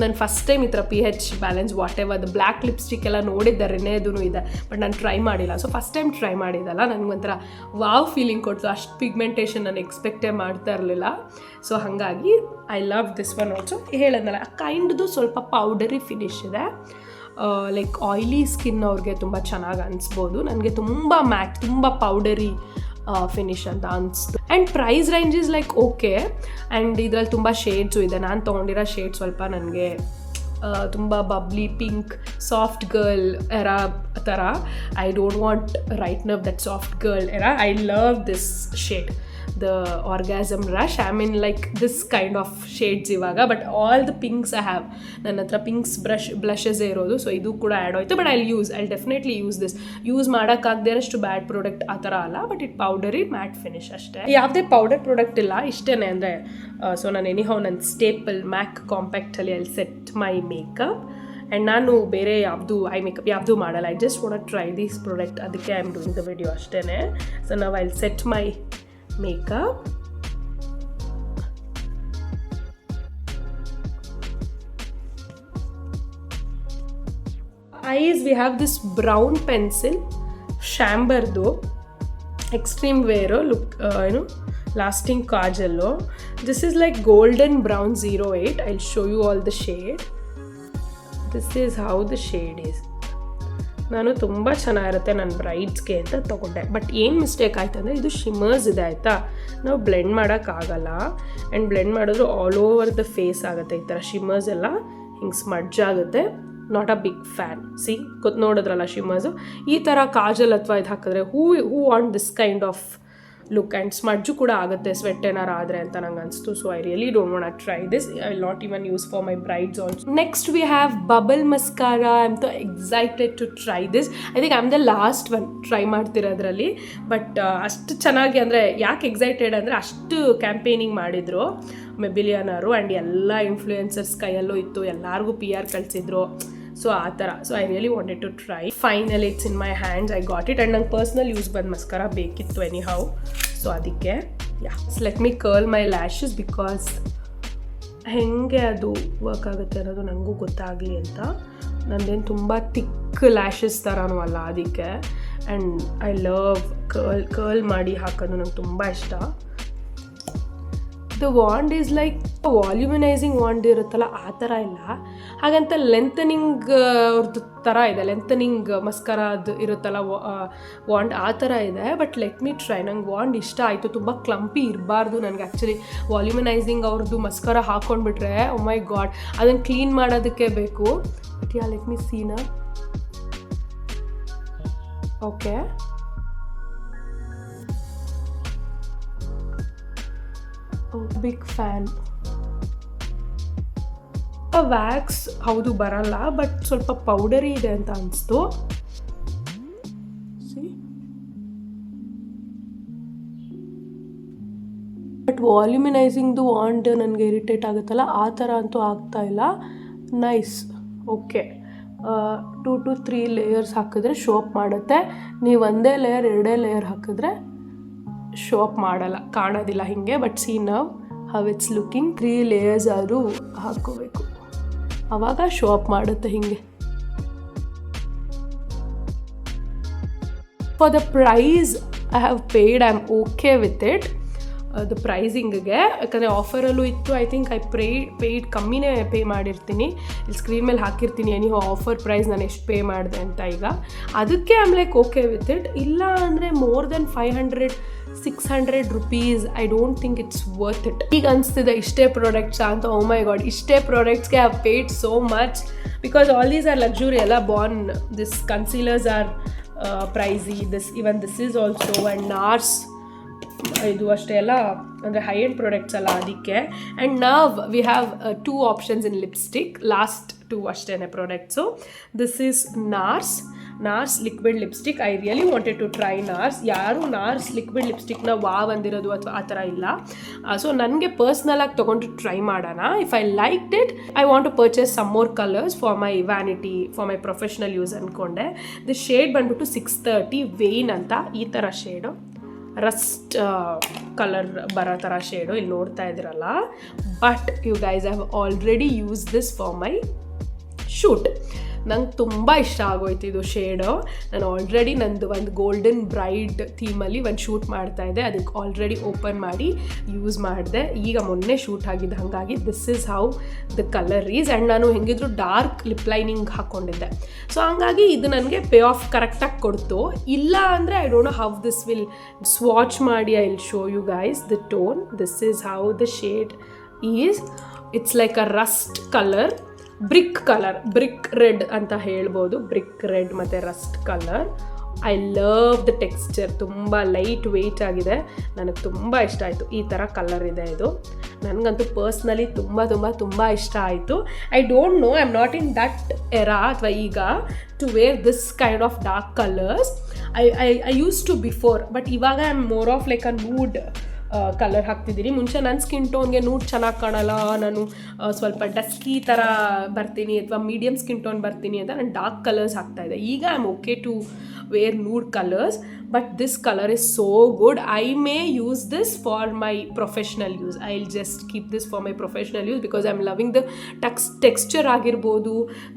ನಾನು ಫಸ್ಟ್ ಟೈಮ್ ಈ ಥರ PH ಬ್ಯಾಲೆನ್ಸ್ ವಾಟ್ ಎವರ್ ಅದು ಬ್ಲ್ಯಾಕ್ ಲಿಪ್ಸ್ಟಿಕ್ ಎಲ್ಲ ನೋಡಿದ್ದೆ, ರಿನೇದೂ ಇದೆ, ಬಟ್ ನಾನು ಟ್ರೈ ಮಾಡಿಲ್ಲ. ಸೊ ಫಸ್ಟ್ ಟೈಮ್ ಟ್ರೈ ಮಾಡಿದ್ದಲ್ಲ, ನನಗೊಂಥರ ವಾವ್ ಫೀಲಿಂಗ್ ಕೊಡ್ತು. ಅಷ್ಟು ಪಿಗ್ಮೆಂಟೇಷನ್ ನಾನು ಎಕ್ಸ್ಪೆಕ್ಟೇ ಮಾಡ್ತಾ ಇರಲಿಲ್ಲ. ಸೊ ಹಾಗಾಗಿ I love this one also. ಹೇಳಿದ್ನಲ್ಲ, ಆ ಕೈಂಡ್ದು ಸ್ವಲ್ಪ ಪೌಡರಿ ಫಿನಿಶ್ ಇದೆ. ಲೈಕ್ ಆಯ್ಲಿ ಸ್ಕಿನ್ ಅವ್ರಿಗೆ ತುಂಬ ಚೆನ್ನಾಗಿ ಅನಿಸ್ಬೋದು. ನನಗೆ ತುಂಬ ಮ್ಯಾಟ್, ತುಂಬ ಪೌಡರಿ ಫಿನಿಶ್ ಅಂತ ಅನಿಸ್ತು. And price range is like okay. And ಇದರಲ್ಲಿ ತುಂಬ ಶೇಡ್ಸು ಇದೆ. ನಾನು ತೊಗೊಂಡಿರೋ ಶೇಡ್ ಸ್ವಲ್ಪ ನನಗೆ ತುಂಬ bubbly pink, soft girl era ಥರ. I don't want right now that soft girl era. I love this shade, the orgasm rush. I mean like this kind of shades ಇವಾಗ. But all the pinks I have. ನನ್ನ ಹತ್ರ ಪಿಂಕ್ಸ್ ಬ್ಲಷಸ್ಸೇ ಇರೋದು. So ಇದು ಕೂಡ add ಆಯಿತು. But I definitely use this. Use ಮಾಡೋಕ್ಕಾಗದೇ ಅಷ್ಟು bad product ಆ ಥರ ಅಲ್ಲ, but it powdery matte finish ಅಷ್ಟೇ. ಯಾವುದೇ ಪೌಡರ್ ಪ್ರಾಡಕ್ಟ್ ಇಲ್ಲ, ಇಷ್ಟೇ. ಅಂದರೆ ಸೊ ನಾನು ಎನಿಹೌ ನನ್ನ ಸ್ಟೇಪಲ್ ಮ್ಯಾಕ್ ಕಾಂಪ್ಯಾಕ್ಟಲ್ಲಿ ಅಲ್ಲಿ ಸೆಟ್ ಮೈ ಮೇಕಪ್. ಆ್ಯಂಡ್ ನಾನು ಬೇರೆ ಯಾವುದು ಐ ಮೇಕಪ್ ಯಾವುದು ಮಾಡಲ್ಲ. I just want try this product, ಅದಕ್ಕೆ I am doing the video ಅಷ್ಟೇ. ಸೊ ನಾವು I set my makeup. Eyes we have this brown pencil ಶ್ಯಾಂಬರ್ದು ಎಕ್ಸ್ಟ್ರೀಮ್ ವೇರು ಲುಕ್ ಏನು lasting kajal. This is like golden brown 08. I show you all the shade. This is how the shade is. ನಾನು ತುಂಬ ಚೆನ್ನಾಗಿರುತ್ತೆ ನನ್ನ ಬ್ರೈಡ್ಸ್ಗೆ ಅಂತ ತೊಗೊಂಡೆ. But ಏನು mistake ಆಯ್ತು ಅಂದರೆ ಇದು ಶಿಮರ್ಸ್ ಇದೆ ಆಯಿತಾ, ನಾವು ಬ್ಲೆಂಡ್ ಮಾಡೋಕ್ಕಾಗಲ್ಲ. ಆ್ಯಂಡ್ ಬ್ಲೆಂಡ್ ಮಾಡಿದ್ರು ಆಲ್ ಓವರ್ ದ ಫೇಸ್ ಆಗುತ್ತೆ. ಈ ಥರ ಶಿಮರ್ಸ್ ಎಲ್ಲ ಹಿಂಗೆ ಸ್ಮಡ್ಜ್ ಆಗುತ್ತೆ. Not a big fan. See ನೋಡಿದ್ರಲ್ಲ ಶಿಮರ್ಸು. ಈ ಥರ ಕಾಜಲ್ ಅಥವಾ ಇದು ಹಾಕಿದ್ರೆ who want this kind of look. And smudge ಕೂಡ ಆಗುತ್ತೆ ಸ್ವೆಟ್ ಏನಾರು ಆದರೆ ಅಂತ ನಂಗೆ ಅನಿಸ್ತು. So I really don't want try this. I will not even use for my brides also. Next we have bubble mascara. I am excited to try this. I think I am the last one try ಮಾಡ್ತಿರೋದ್ರಲ್ಲಿ. But ಅಷ್ಟು ಚೆನ್ನಾಗಿ ಅಂದರೆ ಯಾಕೆ excited ಅಂದರೆ ಅಷ್ಟು campaigning ಮಾಡಿದರು ಮೆಬಿಲಿಯನರು. And ಎಲ್ಲ influencers ಕೈಯಲ್ಲೂ ಇತ್ತು, ಎಲ್ಲರಿಗೂ PR ಕಳಿಸಿದ್ರು. ಸೊ ಆ ಥರ. So I really wanted to try. Finally it's in my hands. I got it. And ನಂಗೆ ಪರ್ಸ್ನಲ್ ಯೂಸ್ ಬಂದು ಮಸ್ಕರ ಬೇಕಿತ್ತು ಎನಿ ಹೌ. ಸೊ ಅದಕ್ಕೆ let me curl my lashes because ಹೆಂಗೆ ಅದು ವರ್ಕ್ ಆಗುತ್ತೆ ಅನ್ನೋದು ನನಗೂ ಗೊತ್ತಾಗಲಿ ಅಂತ. ನಂದೇನು ತುಂಬ ತಿಕ್ ಲ್ಯಾಶಸ್ ಥರನೂ ಅಲ್ಲ ಅದಕ್ಕೆ. ಆ್ಯಂಡ್ ಐ ಲವ್ ಕರ್ಲ್ ಮಾಡಿ ಹಾಕೋದು ನಂಗೆ ತುಂಬ ಇಷ್ಟ. The wand is like volumising wand ಇರುತ್ತಲ್ಲ ಆ ಥರ ಇಲ್ಲ, ಹಾಗಂತ ಲೆಂತನಿಂಗ್ ಅವ್ರದ್ದು ಥರ ಇದೆ. ಲೆಂತನಿಂಗ್ ಮಸ್ಕರ ಅದು ಇರುತ್ತಲ್ಲ ವಾಂಡ್ ಆ ಥರ ಇದೆ. But let me try. ನಂಗೆ ವಾಂಡ್ ಇಷ್ಟ ಆಯಿತು. ತುಂಬ ಕ್ಲಂಪಿ ಇರಬಾರ್ದು ನನಗೆ ಆ್ಯಕ್ಚುಲಿ. ವಾಲ್ಯೂಮಿನೈಸಿಂಗ್ ಅವ್ರದ್ದು ಮಸ್ಕರ ಹಾಕ್ಕೊಂಡ್ಬಿಟ್ರೆ ಓ ಮೈ ಗಾಡ್ ಅದನ್ನು ಕ್ಲೀನ್ ಮಾಡೋದಕ್ಕೆ ಬೇಕು. ಬಟ್ ಲೆಟ್ ಮಿ ಸೀನಾ. Okay, big fan. ವ್ಯಾಕ್ಸ್ ಹೌದು ಬರಲ್ಲ, ಬಟ್ ಸ್ವಲ್ಪ ಪೌಡರಿ ಇದೆ ಅಂತ ಅನಿಸ್ತು. ಬಟ್ ವಾಲ್ಯೂಮಿನೈಸಿಂಗ್ದು ವಾಂಡ್ ನನಗೆ ಇರಿಟೇಟ್ ಆಗುತ್ತಲ್ಲ ಆ ಥರ ಅಂತೂ ಆಗ್ತಾ ಇಲ್ಲ. ನೈಸ್. ಓಕೆ, 2 to 3 ಲೇಯರ್ಸ್ ಹಾಕಿದ್ರೆ ಶೋ ಅಪ್ ಮಾಡುತ್ತೆ. ನೀವು ಒಂದೇ ಲೇಯರ್ 2 ಲೇಯರ್ ಹಾಕಿದ್ರೆ ಶೋ ಅಪ್ ಮಾಡಲ್ಲ, ಕಾಣೋದಿಲ್ಲ ಹಿಂಗೆ. But see now how it's looking. 3 layers ಆದರೂ ಹಾಕೋಬೇಕು, ಆವಾಗ ಶೋ ಅಪ್ ಮಾಡುತ್ತೆ ಹಿಂಗೆ. For the price I have paid, I am okay with it. The ಪ್ರೈಸಿಂಗ್ಗೆ ಯಾಕಂದರೆ ಆಫರಲ್ಲೂ ಇತ್ತು. ಐ ಥಿಂಕ್ ಐ ಪೇಯ್ಡ್ ಕಮ್ಮಿನೇ ಪೇ ಮಾಡಿರ್ತೀನಿ. ಇಲ್ಲಿ ಸ್ಕ್ರೀನ್ ಮೇಲೆ ಹಾಕಿರ್ತೀನಿ ಎನಿಹೋ ಆಫರ್ ಪ್ರೈಸ್ ನಾನು ಎಷ್ಟು ಪೇ ಮಾಡಿದೆ ಅಂತ. ಈಗ ಅದಕ್ಕೆ I am like okay with it. ಇಲ್ಲ ಅಂದರೆ more than 500-600 rupees I don't think it's worth it. ಈಗ ಅನಿಸ್ತಿದೆ ಇಷ್ಟೇ ಪ್ರಾಡಕ್ಟ್ಸ್ ಅಂತ. ಓ ಮೈ ಗಾಡ್, ಇಷ್ಟೇ ಪ್ರಾಡಕ್ಟ್ಸ್ಗೆ I have paid so much because all these are luxury ಎಲ್ಲ. Born this concealers are pricey. This is also. And NARS ಇದು ಅಷ್ಟೇ ಎಲ್ಲ ಅಂದರೆ ಹೈ ಎಂಡ್ ಪ್ರಾಡಕ್ಟ್ಸ್ ಅಲ್ಲ ಅದಕ್ಕೆ. ಆ್ಯಂಡ್ ನಾವ್ we have 2 options in lipstick. Last 2 ಅಷ್ಟೇ products. This is NARS liquid lipstick. I really wanted to try NARS. ಯಾರು NARS liquid ಲಿಪ್ಸ್ಟಿಕ್ನ ಅಂದಿರೋದು ಅಥವಾ ಆ ಥರ ಇಲ್ಲ. ಸೊ ನನಗೆ ಪರ್ಸ್ನಲಾಗಿ ತೊಗೊಂಡು ಟ್ರೈ ಮಾಡೋಣ. If I like it I want to purchase some more colours for my vanity, for my professional use ಅಂದ್ಕೊಂಡೆ. The shade ಬಂದ್ಬಿಟ್ಟು 630 ವೇನ್ ಅಂತ. ಈ ಥರ ಶೇಡು ರಸ್ಟ್ ಕಲರ್ ಬರೋ ಥರ ಶೇಡು ಇಲ್ಲಿ ನೋಡ್ತಾ ಇದ್ದೀರಲ್ಲ. But you guys I have already use this for my shoot. ನಂಗೆ ತುಂಬ ಇಷ್ಟ ಆಗೋಯ್ತು ಇದು ಶೇಡು. ನಾನು ಆಲ್ರೆಡಿ ನಂದು ಒಂದು ಗೋಲ್ಡನ್ ಬ್ರೈಡ್ ಥೀಮಲ್ಲಿ ಒಂದು ಶೂಟ್ ಮಾಡ್ತಾಯಿದ್ದೆ, ಅದಕ್ಕೆ ಆಲ್ರೆಡಿ ಓಪನ್ ಮಾಡಿ ಯೂಸ್ ಮಾಡಿದೆ. ಈಗ ಮೊನ್ನೆ ಶೂಟ್ ಆಗಿದ್ದು, ಹಾಗಾಗಿ this is how the colour is. And ನಾನು ಹೆಂಗಿದ್ರು ಡಾರ್ಕ್ ಲಿಪ್ ಲೈನಿಂಗ್ ಹಾಕ್ಕೊಂಡಿದ್ದೆ. ಸೊ ಹಂಗಾಗಿ ಇದು ನನಗೆ ಪೇ ಆಫ್ ಕರೆಕ್ಟಾಗಿ ಕೊಡ್ತು. ಇಲ್ಲ ಅಂದರೆ I don't know how this will swatch ಮಾಡಿ I will show you guys the tone. This is how the shade is. It's like a rust colour, brick red ಅಂತ ಹೇಳ್ಬೋದು. ಬ್ರಿಕ್ ರೆಡ್ ಮತ್ತು rust colour. I love the texture. ತುಂಬ lightweight ಆಗಿದೆ, ನನಗೆ ತುಂಬ ಇಷ್ಟ ಆಯಿತು. ಈ ಥರ ಕಲರ್ ಇದೆ ಇದು. ನನಗಂತೂ ಪರ್ಸ್ನಲಿ ತುಂಬ ಇಷ್ಟ ಆಯಿತು. I don't know, I am not in that era ಅಥವಾ ಈಗ to wear this kind of dark colours. I use to before, but ಇವಾಗ I am more of like a nude colour ಹಾಕ್ತಿದ್ದೀನಿ. ಮುಂಚೆ ನನ್ನ ಸ್ಕಿನ್ ಟೋನ್ಗೆ ನೂಡ್ ಚೆನ್ನಾಗಿ ಕಾಣಲ್ಲ, ನಾನು ಸ್ವಲ್ಪ ಡಸ್ಕಿ ಥರ ಬರ್ತೀನಿ ಅಥವಾ ಮೀಡಿಯಮ್ ಸ್ಕಿನ್ ಟೋನ್ ಬರ್ತೀನಿ ಅಂತ ನಾನು ಡಾರ್ಕ್ ಕಲರ್ಸ್ ಹಾಕ್ತಾಯಿದ್ದೆ. ಈಗ I am okay to wear nude colors, but this color is so good. I may use this for my professional use. I'll just keep this for my professional use because I'm loving the texture agirbodu,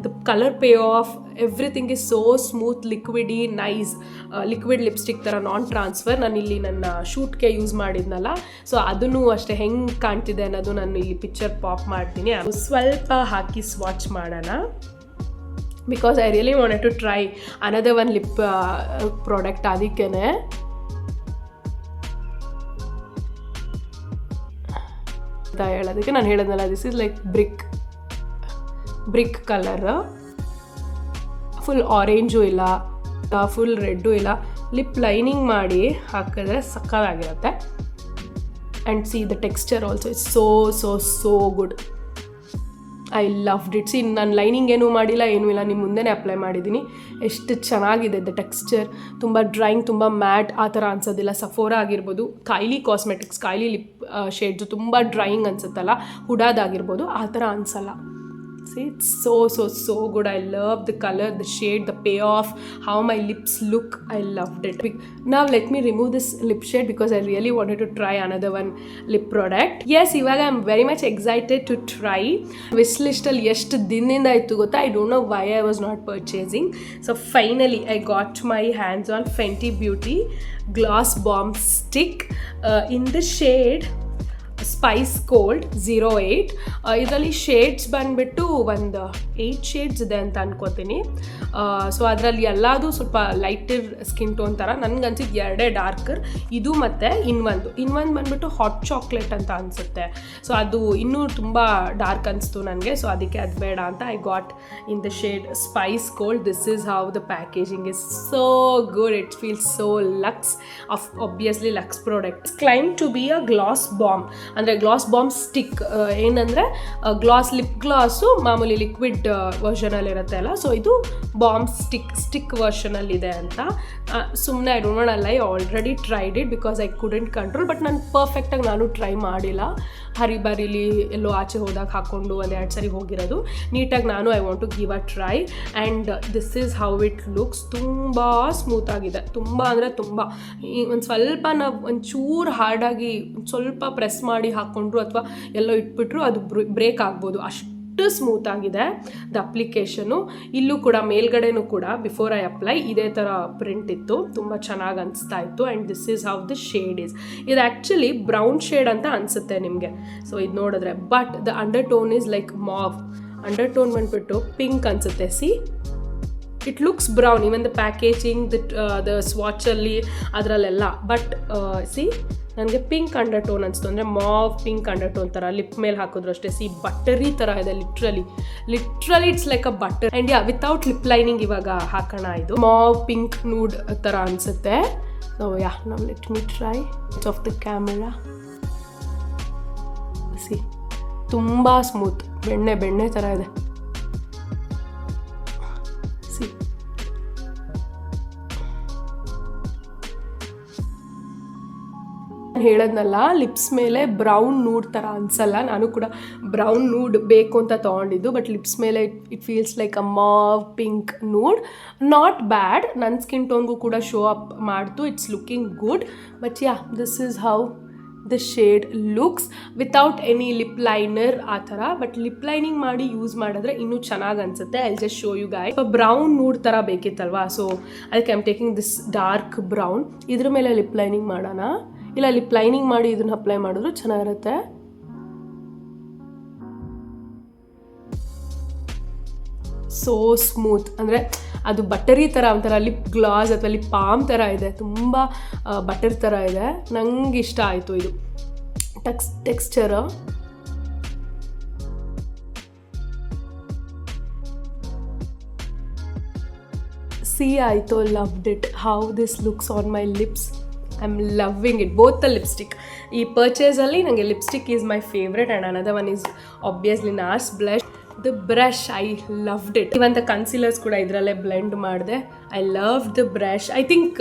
the color payoff, everything is so smooth, liquidy, nice. Liquid lipstick ತರ ನಾನ್ transfer ನಾನು ಇಲ್ಲಿ ನನ್ನ ಶೂಟ್ಗೆ use ಮಾಡಿದ್ನಲ್ಲ, so ಅದನ್ನು ಅಷ್ಟೇ ಹೆಂಗೆ ಕಾಣ್ತಿದೆ ಅನ್ನೋದು ನಾನು ಇಲ್ಲಿ ಪಿಕ್ಚರ್ ಪಾಪ್ ಮಾಡ್ತೀನಿ. ಸ್ವಲ್ಪ ಹಾಕಿ ಸ್ವಾಚ್ ಮಾಡೋಣ because I really wanted to try another one lip product. ಅದಕ್ಕೇನೆ ಅಂತ ಹೇಳೋದಕ್ಕೆ ನಾನು ಹೇಳಿದ್ನಲ್ಲ, this is like brick colour, full orange ಇಲ್ಲ, ಫುಲ್ ರೆಡ್ಡು ಇಲ್ಲ, ಲಿಪ್ ಲೈನಿಂಗ್ ಮಾಡಿ ಹಾಕಿದ್ರೆ ಸಕ್ಕತ್ತಾಗಿರುತ್ತೆ. And see the texture also it's so good. I loved it. See ನಾನು ಲೈನಿಂಗ್ ಏನೂ ಮಾಡಿಲ್ಲ, ಏನೂ ಇಲ್ಲ, ನಿಮ್ಮ ಮುಂದೆನೇ ಅಪ್ಲೈ ಮಾಡಿದ್ದೀನಿ. ಎಷ್ಟು ಚೆನ್ನಾಗಿದೆ ದ ಟೆಕ್ಸ್ಚರ್. ತುಂಬ ಡ್ರೈಯಿಂಗ್, ತುಂಬ ಮ್ಯಾಟ್ ಆ ಥರ ಅನ್ಸೋದಿಲ್ಲ. ಸಫೋರಾ ಆಗಿರ್ಬೋದು, ಕೈಲಿ ಕಾಸ್ಮೆಟಿಕ್ಸ್, ಕೈಲಿ ಲಿಪ್ ಶೇಡ್ಸು ತುಂಬ ಡ್ರೈಯಿಂಗ್ ಅನ್ಸುತ್ತಲ್ಲ, ಹುಡಾದಾಗಿರ್ಬೋದು, ಆ ಥರ ಅನ್ಸಲ್ಲ. See, it's so good. I love the color, the shade, the payoff, how my lips look. I loved it. Now let me remove this lip shade because I really wanted to try another one lip product. Yes, ivaga I'm very much excited to try. Wish list alli ಎಷ್ಟು ದಿನದಿಂದ ಇತ್ತು ಗೊತ್ತಾ? I don't know why I was not purchasing. So finally I got my hands on Fenty Beauty Gloss Bomb Stick in the shade Spice cold 08. ಇದರಲ್ಲಿ shades ಬಂದುಬಿಟ್ಟು ಒಂದು 8 shades ಇದೆ ಅಂತ ಅನ್ಕೋತೀನಿ. ಸೊ ಅದರಲ್ಲಿ ಎಲ್ಲದು ಸ್ವಲ್ಪ ಲೈಟರ್ ಸ್ಕಿನ್ ಟೋನ್ ಥರ. ನನಗನ್ಸಿದ್ದು 2 ಡಾರ್ಕರ್, ಇದು ಮತ್ತು ಇನ್ನೊಂದು ಬಂದುಬಿಟ್ಟು ಹಾಟ್ ಚಾಕ್ಲೇಟ್ ಅಂತ ಅನಿಸುತ್ತೆ. ಸೊ ಅದು ಇನ್ನೂ ತುಂಬ ಡಾರ್ಕ್ ಅನಿಸ್ತು ನನಗೆ, ಸೊ ಅದಕ್ಕೆ ಅದು ಬೇಡ ಅಂತ I got in the shade spice cold. This is how the packaging is so good. It feels so luxe, obviously luxe product. Claim to be a gloss bomb, ಅಂದರೆ ಗ್ಲಾಸ್ ಬಾಂಬ್ ಸ್ಟಿಕ್. ಏನಂದರೆ gloss lip gloss ಮಾಮೂಲಿ liquid ವರ್ಷನಲ್ಲಿ ಇರುತ್ತೆ ಅಲ್ಲ, ಸೊ ಇದು bomb stick ವರ್ಷನಲ್ಲಿದೆ ಅಂತ. ಸುಮ್ಮನೆ I don't want I already tried it because I couldn't control. But ನಾನು ಪರ್ಫೆಕ್ಟಾಗಿ ನಾನು ಟ್ರೈ ಮಾಡಿಲ್ಲ. ಹರಿಬರಿಲಿ ಎಲ್ಲೋ ಆಚೆ ಹೋದಾಗ ಹಾಕ್ಕೊಂಡು 1-2 ಸರಿ ಹೋಗಿರೋದು. ನೀಟಾಗಿ ನಾನು I want to give a try. And this is how it looks. ತುಂಬ ಸ್ಮೂತಾಗಿದೆ, ತುಂಬ ಅಂದರೆ ತುಂಬ. ಒಂದು ಸ್ವಲ್ಪ ನಾವು ಒಂಚೂರು ಹಾರ್ಡಾಗಿ ಸ್ವಲ್ಪ ಪ್ರೆಸ್ ಮಾಡಿ ಹಾಕ್ಕೊಂಡ್ರು ಅಥವಾ ಎಲ್ಲೋ ಇಟ್ಬಿಟ್ರು ಅದು ಬ್ರೇಕ್ ಆಗ್ಬೋದು, ಅಷ್ಟು ಸ್ಮೂತಾಗಿದೆ ದ ಅಪ್ಲಿಕೇಶನು. ಇಲ್ಲೂ ಕೂಡ ಮೇಲ್ಗಡೆನೂ ಕೂಡ ಬಿಫೋರ್ ಐ ಅಪ್ಲೈ ಇದೇ ಥರ ಪ್ರಿಂಟ್ ಇತ್ತು, ತುಂಬ ಚೆನ್ನಾಗಿ ಅನಿಸ್ತಾ ಇತ್ತು. And this is how the shade is. ಇದು ಆ್ಯಕ್ಚುಲಿ ಬ್ರೌನ್ ಶೇಡ್ ಅಂತ ಅನಿಸುತ್ತೆ ನಿಮಗೆ, ಸೊ ಇದು ನೋಡಿದ್ರೆ. But the undertone is like mauve. Undertone ಬಂದುಬಿಟ್ಟು ಪಿಂಕ್ ಅನಿಸುತ್ತೆ. See, it looks brown, even the packaging, the ಸ್ವಾಚಲ್ಲಿ ಅದರಲ್ಲೆಲ್ಲ. ಬಟ್ ಸಿ, ನನಗೆ ಪಿಂಕ್ ಅಂಡರ್ ಟೋನ್ ಅನಿಸ್ತು, ಅಂದರೆ ಮಾವ್ ಪಿಂಕ್ ಅಂಡರ್ ಟೋನ್ ಥರ. ಲಿಪ್ ಮೇಲೆ ಹಾಕಿದ್ರು ಅಷ್ಟೇ. ಸಿ, ಬಟರಿ ಥರ ಇದೆ, literally it's like a butter. And yeah, without lip lining ಇವಾಗ ಹಾಕೋಣ. ಇದು ಮಾವ್ ಪಿಂಕ್ ನೂಡ್ ಥರ ಅನಿಸುತ್ತೆ. ಸೊ ಯಾ, ನಾವು let me try it's off the camera. See, ತುಂಬ ಸ್ಮೂತ್, ಬೆಣ್ಣೆ ಥರ ಇದೆ. ಸಿ, ಹೇಳದ್ನಲ್ಲ, ಲಿಪ್ಸ್ ಮೇಲೆ ಬ್ರೌನ್ ನೂಡ್ ಥರ ಅನ್ಸಲ್ಲ. ನಾನು ಕೂಡ ಬ್ರೌನ್ ನೂಡ್ ಬೇಕು ಅಂತ ತೊಗೊಂಡಿದ್ದು, ಬಟ್ ಲಿಪ್ಸ್ ಮೇಲೆ it feels like a mauve pink nude. Not bad, ನನ್ನ ಸ್ಕಿನ್ ಟೋನ್ಗೂ ಕೂಡ ಶೋ ಅಪ್ ಮಾಡ್ತು. It's looking good. But yeah, this is how the shade looks without any lip liner ಆ ಥರ. ಬಟ್ ಲಿಪ್ ಲೈನಿಂಗ್ ಮಾಡಿ use ಮಾಡಿದ್ರೆ ಇನ್ನೂ ಚೆನ್ನಾಗಿ ಅನಿಸುತ್ತೆ. I just show you guys. Brown nude ಥರ ಬೇಕಿತ್ತಲ್ವಾ, ಸೊ ಅದಕ್ಕೆ I am taking this dark brown. ಇದ್ರ ಮೇಲೆ ಲಿಪ್ ಲೈನಿಂಗ್ ಮಾಡೋಣ. ಇಲ್ಲ, ಲಿಪ್ ಲೈನಿಂಗ್ ಮಾಡಿ ಇದನ್ನು ಅಪ್ಲೈ ಮಾಡಿದ್ರು ಚೆನ್ನಾಗಿರುತ್ತೆ. ಸೋ ಸ್ಮೂತ್, ಅಂದರೆ ಅದು ಬಟರಿ ಥರ, ಒಂಥರ ಲಿಪ್ ಗ್ಲಾಸ್ ಅಥವಾ ಲಿಪ್ ಪಾಮ್ ಥರ ಇದೆ. ತುಂಬ ಬಟರ್ ಥರ ಇದೆ. ನಂಗೆ ಇಷ್ಟ ಆಯಿತು ಇದು ಟೆಕ್ಸ್ಚರ್. ಸಿ ಆಯಿತು, loved it. How this looks on my lips. I am loving it. Both the lipstick. ಈ ಪರ್ಚೇಸಲ್ಲಿ ನನಗೆ lipstick is my favourite. And another one is obviously NARS blush. The brush I loved it. ಇವಂತ concealers ಕೂಡ ಇದರಲ್ಲೇ blend ಮಾಡಿದೆ. I love the brush. I think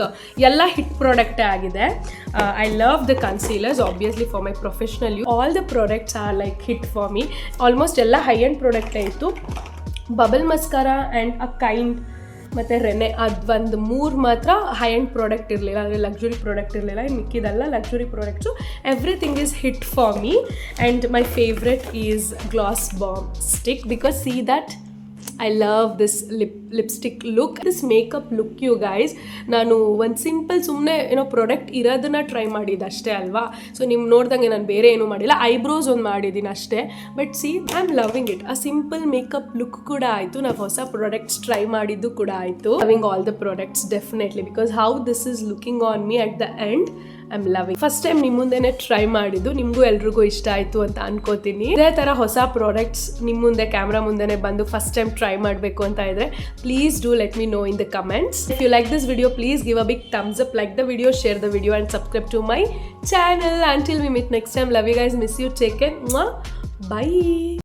ಎಲ್ಲ hit ಪ್ರಾಡಕ್ಟೇ ಆಗಿದೆ. I love the concealers obviously for my professional use. All the products are like hit for me. Almost ಎಲ್ಲ high end ಪ್ರಾಡಕ್ಟೇ ಇತ್ತು. Bubble ಮಸ್ಕಾರಾ and a kind ಮತ್ತು René ಅದೊಂದು 3 ಮಾತ್ರ high end product ಇರಲಿಲ್ಲ, ಅಂದರೆ ಲಕ್ಸುರಿ ಪ್ರಾಡಕ್ಟ್ ಇರಲಿಲ್ಲ. ಇನ್ನು ಮಿಕ್ಕಿದೆಲ್ಲ luxury products. Everything is hit for me and my favourite is gloss bomb stick because see that I love this lipstick look, this makeup look you guys. ನಾನು ಒಂದು simple ಸುಮ್ಮನೆ ಏನೋ product ಇರೋದನ್ನ try ಮಾಡಿದ್ದು ಅಷ್ಟೇ ಅಲ್ವಾ. ಸೊ ನಿಮ್ಗೆ ನೋಡ್ದಂಗೆ ನಾನು ಬೇರೆ ಏನೂ ಮಾಡಿಲ್ಲ, ಐಬ್ರೋಸ್ ಒಂದು ಮಾಡಿದ್ದೀನಿ ಅಷ್ಟೇ. But C I am loving it. ಆ ಸಿಂಪಲ್ ಮೇಕಪ್ ಲುಕ್ ಕೂಡ ಆಯಿತು, ನಾವು ಹೊಸ ಪ್ರಾಡಕ್ಟ್ಸ್ ಟ್ರೈ ಮಾಡಿದ್ದು ಕೂಡ ಆಯಿತು. Loving all the products definitely because how this is looking on me at the end I am loving. First time ನಿಮ್ಮ ಮುಂದೆನೇ ಟ್ರೈ ಮಾಡಿದ್ದು, ನಿಮಗೂ ಎಲ್ರಿಗೂ ಇಷ್ಟ ಆಯಿತು ಅಂತ ಅನ್ಕೋತೀನಿ. ಇದೇ ಥರ ಹೊಸ ಪ್ರಾಡಕ್ಟ್ಸ್ ನಿಮ್ಮ ಮುಂದೆ ಕ್ಯಾಮ್ರಾ ಮುಂದೆನೇ ಬಂದು ಫಸ್ಟ್ ಟೈಮ್ ಟ್ರೈ ಮಾಡಬೇಕು ಅಂತ ಇದ್ದರೆ please do let me know in the comments. If you like this video, please give a big thumbs up, like the video, share the video and subscribe to my channel. Until we meet next time, love you guys, miss you, take care. Bye.